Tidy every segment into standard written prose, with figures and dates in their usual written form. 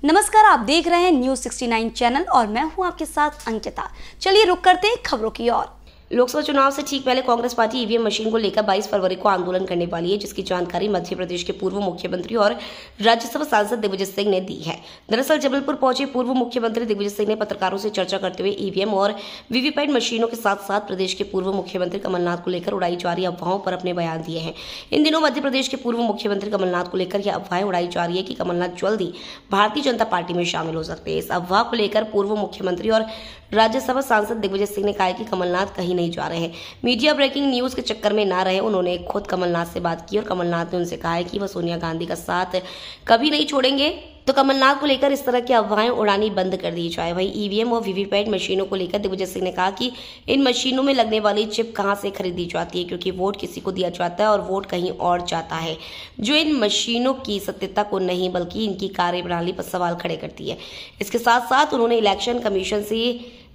नमस्कार, आप देख रहे हैं न्यूज़ 69 चैनल और मैं हूं आपके साथ अंकिता। चलिए रुक करते हैं खबरों की ओर। लोकसभा चुनाव से ठीक पहले कांग्रेस पार्टी ईवीएम मशीन को लेकर 22 फरवरी को आंदोलन करने वाली है, जिसकी जानकारी मध्य प्रदेश के पूर्व मुख्यमंत्री और राज्यसभा सांसद दिग्विजय सिंह ने दी है। दरअसल जबलपुर पहुंचे पूर्व मुख्यमंत्री दिग्विजय सिंह ने पत्रकारों से चर्चा करते हुए ईवीएम और वीवीपैट मशीनों के साथ साथ प्रदेश के पूर्व मुख्यमंत्री कमलनाथ को लेकर उड़ाई जा रही अफवाहों पर अपने बयान दिए हैं। इन दिनों मध्य प्रदेश के पूर्व मुख्यमंत्री कमलनाथ को लेकर यह अफवाहें उड़ाई जा रही है कि कमलनाथ जल्द ही भारतीय जनता पार्टी में शामिल हो सकते हैं। इस अफवाह को लेकर पूर्व मुख्यमंत्री और राज्यसभा सांसद दिग्विजय सिंह ने कहा कि कमलनाथ कहीं नहीं जा रहे हैं। मीडिया ब्रेकिंग न्यूज के चक्कर में ना रहे। उन्होंने खुद कमलनाथ से बात की और कमलनाथ ने उनसे कहा है कि वह सोनिया गांधी का साथ कभी नहीं छोड़ेंगे, तो कमलनाथ को लेकर इस तरह की अफवाहें उड़ानी बंद कर दी जाए। वहीं ईवीएम और वीवीपैट मशीनों को लेकर दिग्विजय सिंह ने कहा कि इन मशीनों में लगने वाली चिप कहां से खरीदी जाती है, क्योंकि वोट किसी को दिया जाता है और वोट कहीं और जाता है, जो इन मशीनों की सत्यता को नहीं बल्कि इनकी कार्यप्रणाली पर सवाल खड़े करती है। इसके साथ साथ उन्होंने इलेक्शन कमीशन से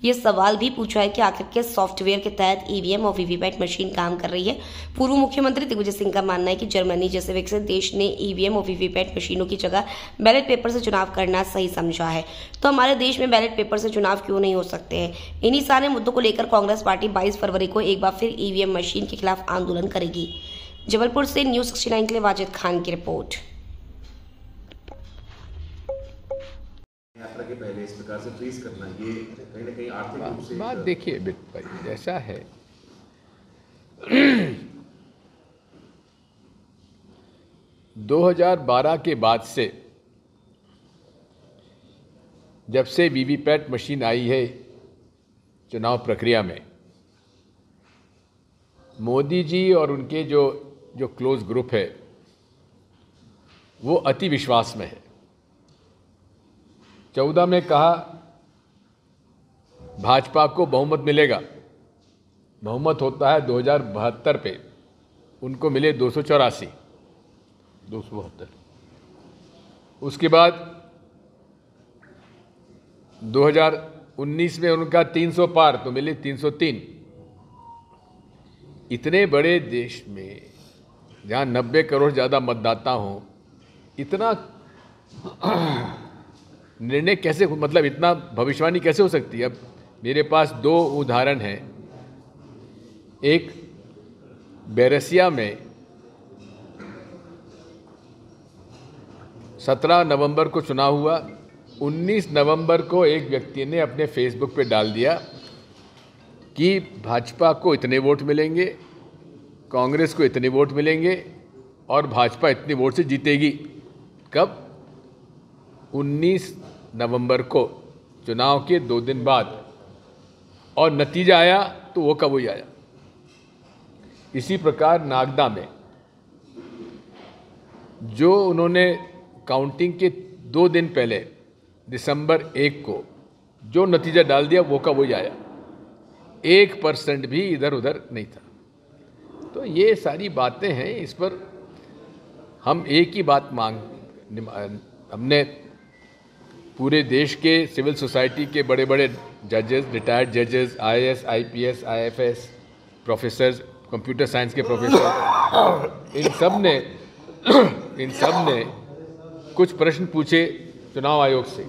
ये सवाल भी पूछा है कि आखिर किस सॉफ्टवेयर के तहत ईवीएम और वीवीपैट मशीन काम कर रही है। पूर्व मुख्यमंत्री दिग्विजय सिंह का मानना है कि जर्मनी जैसे विकसित देश ने ईवीएम और वीवीपैट मशीनों की जगह बैलेट पेपर से चुनाव करना सही समझा है, तो हमारे देश में बैलेट पेपर से चुनाव क्यों नहीं हो सकते हैं। इन्हीं सारे मुद्दों को लेकर कांग्रेस पार्टी 22 फरवरी को एक बार फिर ईवीएम मशीन के खिलाफ आंदोलन करेगी। जबलपुर से न्यूज़ 69 के लिए वाजिद खान की रिपोर्ट। यात्रा के पहले इस प्रकार से फ्रीज करना, ये कहीं ना कहीं आर्थिक रूप से बात देखिए भाई, जैसा है 2012 के बाद से जब से वीवीपैट मशीन आई है चुनाव प्रक्रिया में, मोदी जी और उनके जो क्लोज ग्रुप है वो अति विश्वास में है। 14 में कहा भाजपा को बहुमत मिलेगा, बहुमत होता है 2072 पे, उनको मिले 272। उसके बाद 2019 में उनका 300 पार, तो मिले 303। इतने बड़े देश में जहाँ 90 करोड़ ज़्यादा मतदाता हों, इतना निर्णय कैसे, मतलब इतना भविष्यवाणी कैसे हो सकती है। अब मेरे पास दो उदाहरण हैं। एक बैरसिया में 17 नवंबर को चुनाव हुआ। 19 नवंबर को एक व्यक्ति ने अपने फेसबुक पे डाल दिया कि भाजपा को इतने वोट मिलेंगे, कांग्रेस को इतने वोट मिलेंगे और भाजपा इतने वोट से जीतेगी। कब? 19 नवंबर को, चुनाव के 2 दिन बाद। और नतीजा आया तो वो कब ही आया। इसी प्रकार नागदा में जो उन्होंने काउंटिंग के 2 दिन पहले दिसंबर 1 को जो नतीजा डाल दिया वो का वही आया। 1% भी इधर उधर नहीं था। तो ये सारी बातें हैं, इस पर हम एक ही बात हमने पूरे देश के सिविल सोसाइटी के बड़े बड़े जजेस, रिटायर्ड जजेस, IAS, IPS, IFS, professor, computer science के प्रोफेसर, इन सब ने कुछ प्रश्न पूछे चुनाव आयोग से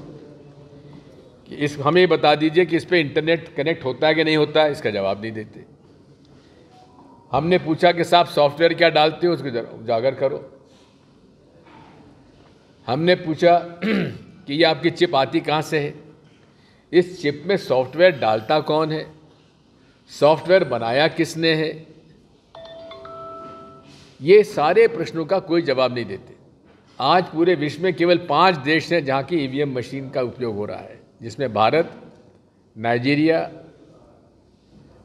कि हमें बता दीजिए कि इस पे इंटरनेट कनेक्ट होता है कि नहीं होता है। इसका जवाब नहीं देते। हमने पूछा कि साहब सॉफ्टवेयर क्या डालते हो, उसको उजागर करो। हमने पूछा कि ये आपकी चिप आती कहाँ से है, इस चिप में सॉफ्टवेयर डालता कौन है, सॉफ्टवेयर बनाया किसने है। ये सारे प्रश्नों का कोई जवाब नहीं देते। आज पूरे विश्व में केवल 5 देश हैं जहाँ की ईवीएम मशीन का उपयोग हो रहा है, जिसमें भारत, नाइजीरिया,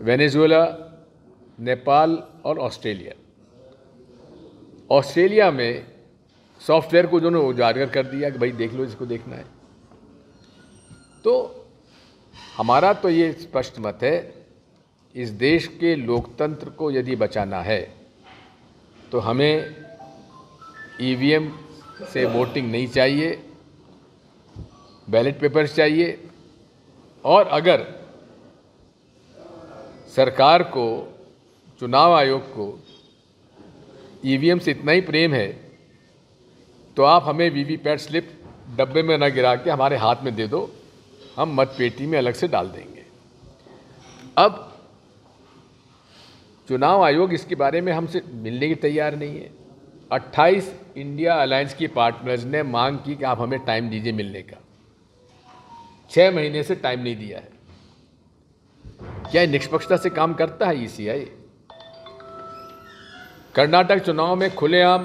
वेनेजुएला, नेपाल और ऑस्ट्रेलिया। ऑस्ट्रेलिया में सॉफ्टवेयर को उन्होंने उजागर कर दिया कि भाई देख लो, इसको देखना है। तो हमारा तो ये स्पष्ट मत है, इस देश के लोकतंत्र को यदि बचाना है तो हमें ईवीएम से वोटिंग नहीं चाहिए, बैलेट पेपर्स चाहिए। और अगर सरकार को, चुनाव आयोग को ईवीएम से इतना ही प्रेम है तो आप हमें वीवीपैट स्लिप डब्बे में न गिरा के हमारे हाथ में दे दो, हम मतपेटी में अलग से डाल देंगे। अब चुनाव आयोग इसके बारे में हमसे मिलने की तैयार नहीं है। 28 इंडिया अलायंस की पार्टनर्स ने मांग की कि आप हमें टाइम दीजिए मिलने का। 6 महीने से टाइम नहीं दिया है। क्या निष्पक्षता से काम करता है ईसीआई? कर्नाटक चुनाव में खुलेआम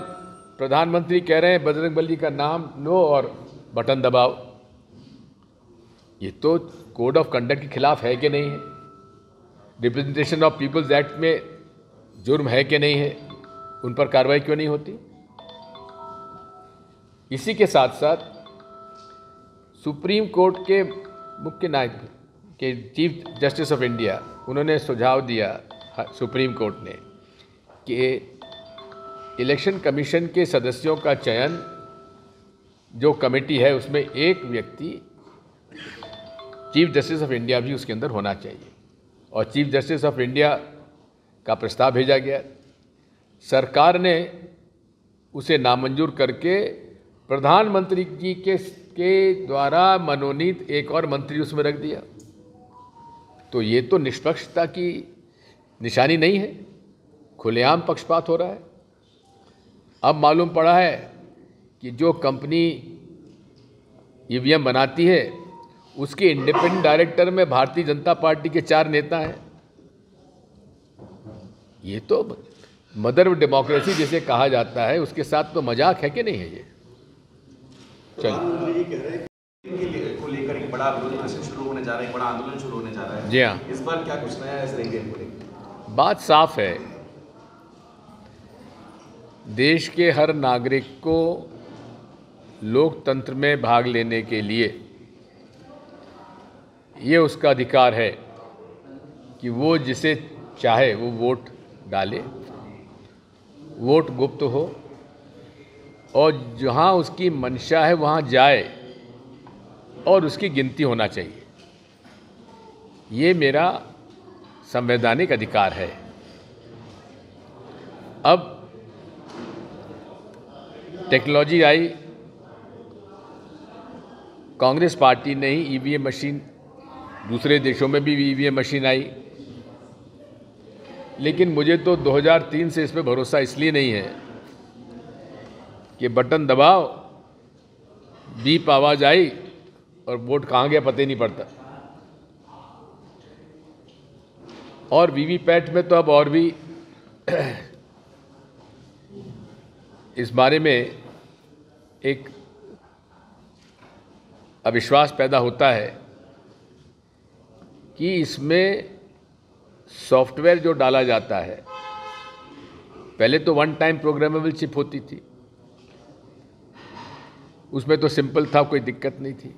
प्रधानमंत्री कह रहे हैं बजरंगबली का नाम लो और बटन दबाओ। ये तो कोड ऑफ कंडक्ट के खिलाफ है कि नहीं है? रिप्रेजेंटेशन ऑफ पीपल्स एक्ट में जुर्म है कि नहीं है? उन पर कार्रवाई क्यों नहीं होती? इसी के साथ साथ सुप्रीम कोर्ट के मुख्य न्यायाधीश के चीफ जस्टिस ऑफ इंडिया, उन्होंने सुझाव दिया सुप्रीम कोर्ट ने कि इलेक्शन कमीशन के सदस्यों का चयन जो कमेटी है उसमें एक व्यक्ति चीफ जस्टिस ऑफ इंडिया भी उसके अंदर होना चाहिए। और चीफ जस्टिस ऑफ इंडिया का प्रस्ताव भेजा गया, सरकार ने उसे नामंजूर करके प्रधानमंत्री जी के द्वारा मनोनीत एक और मंत्री उसमें रख दिया। तो ये तो निष्पक्षता की निशानी नहीं है, खुलेआम पक्षपात हो रहा है। अब मालूम पड़ा है कि जो कंपनी ईवीएम बनाती है उसके इंडिपेंडेंट डायरेक्टर में भारतीय जनता पार्टी के 4 नेता हैं। ये तो मदर ऑफ डेमोक्रेसी जिसे कहा जाता है उसके साथ तो मजाक है कि नहीं है ये? चलिए, को लेकर एक बड़ा विरोध प्रदर्शन शुरू होने जा रहा है, एक बड़ा आंदोलन शुरू होने जा रहा है। जी हाँ, इस बार क्या कुछ नया इस रेंगे को लेकर? बात साफ है, देश के हर नागरिक को लोकतंत्र में भाग लेने के लिए ये उसका अधिकार है कि वो जिसे चाहे वो वोट डाले, वोट गुप्त हो और जहाँ उसकी मंशा है वहाँ जाए और उसकी गिनती होना चाहिए। ये मेरा संवैधानिक अधिकार है। अब टेक्नोलॉजी आई, कांग्रेस पार्टी ने ही ईवीएम मशीन, दूसरे देशों में भी ईवीएम मशीन आई, लेकिन मुझे तो 2003 से इस पर भरोसा इसलिए नहीं है कि बटन दबाओ, बीप आवाज़ आई और वोट कहाँ गया पता ही नहीं पड़ता। और वीवीपैट में तो अब और भी इस बारे में एक अविश्वास पैदा होता है कि इसमें सॉफ्टवेयर जो डाला जाता है, पहले तो 1 टाइम प्रोग्रामेबल चिप होती थी, उसमें तो सिंपल था, कोई दिक्कत नहीं थी।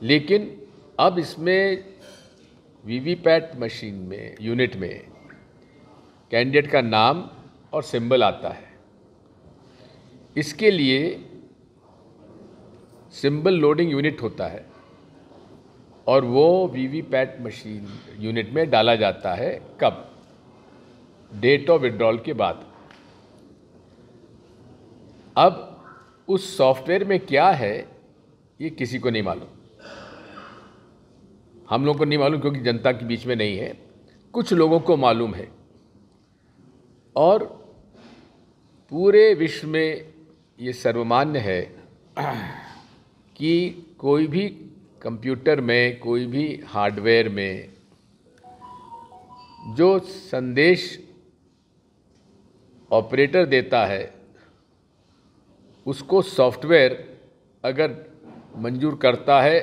लेकिन अब इसमें वीवीपैट मशीन में, यूनिट में कैंडिडेट का नाम और सिंबल आता है। इसके लिए सिंबल लोडिंग यूनिट होता है और वो वीवीपैट मशीन यूनिट में डाला जाता है कब? डेट ऑफ विड्रॉल के बाद। अब उस सॉफ्टवेयर में क्या है ये किसी को नहीं मालूम। हम लोगों को नहीं मालूम क्योंकि जनता के बीच में नहीं है, कुछ लोगों को मालूम है। और पूरे विश्व में ये सर्वमान्य है कि कोई भी कंप्यूटर में, कोई भी हार्डवेयर में जो संदेश ऑपरेटर देता है उसको सॉफ्टवेयर अगर मंजूर करता है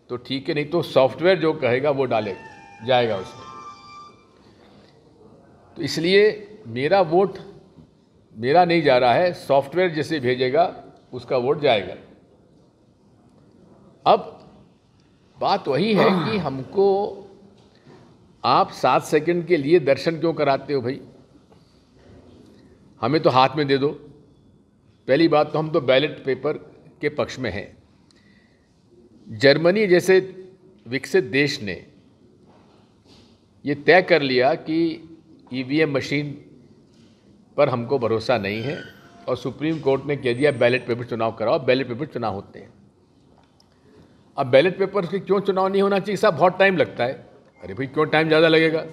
तो ठीक है, नहीं तो सॉफ्टवेयर जो कहेगा वो डाले जाएगा उसमें। तो इसलिए मेरा वोट मेरा नहीं जा रहा है, सॉफ्टवेयर जिसे भेजेगा उसका वोट जाएगा। अब बात वही है कि हमको आप 7 सेकंड के लिए दर्शन क्यों कराते हो भाई? हमें तो हाथ में दे दो। पहली बात तो हम तो बैलेट पेपर के पक्ष में हैं। जर्मनी जैसे विकसित देश ने ये तय कर लिया कि ईवीएम मशीन पर हमको भरोसा नहीं है, और सुप्रीम कोर्ट ने कह दिया बैलेट पेपर चुनाव कराओ, बैलेट पेपर चुनाव होते हैं। अब बैलेट पेपर से क्यों चुनाव नहीं होना चाहिए साहब, बहुत टाइम लगता है। अरे भाई क्यों टाइम ज़्यादा लगेगा?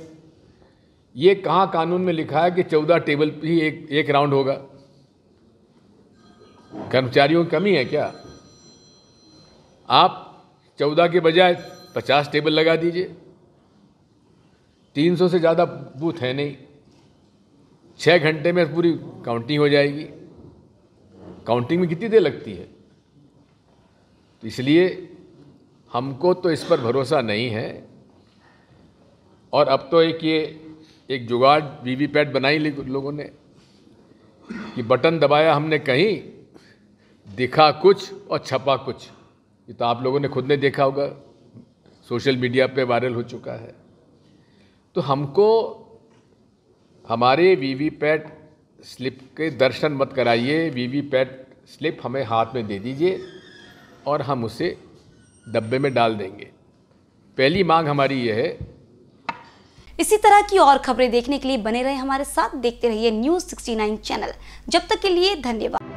ये कहाँ कानून में लिखा है कि 14 टेबल पे ही एक राउंड होगा? कर्मचारियों की कमी है क्या? आप 14 के बजाय 50 टेबल लगा दीजिए। 300 से ज़्यादा बूथ है नहीं, 6 घंटे में पूरी काउंटिंग हो जाएगी। काउंटिंग में कितनी देर लगती है? तो इसलिए हमको तो इस पर भरोसा नहीं है। और अब तो एक जुगाड़ वीवीपैट बनाई लोगों ने कि बटन दबाया हमने कहीं, दिखा कुछ और छपा कुछ। ये तो आप लोगों ने खुद ने देखा होगा, सोशल मीडिया पे वायरल हो चुका है। तो हमको हमारे वीवीपैट स्लिप के दर्शन मत कराइए, वीवीपैट स्लिप हमें हाथ में दे दीजिए और हम उसे डब्बे में डाल देंगे। पहली मांग हमारी यह है। इसी तरह की और खबरें देखने के लिए बने रहे हमारे साथ, देखते रहिए न्यूज़ 69 चैनल। जब तक के लिए धन्यवाद।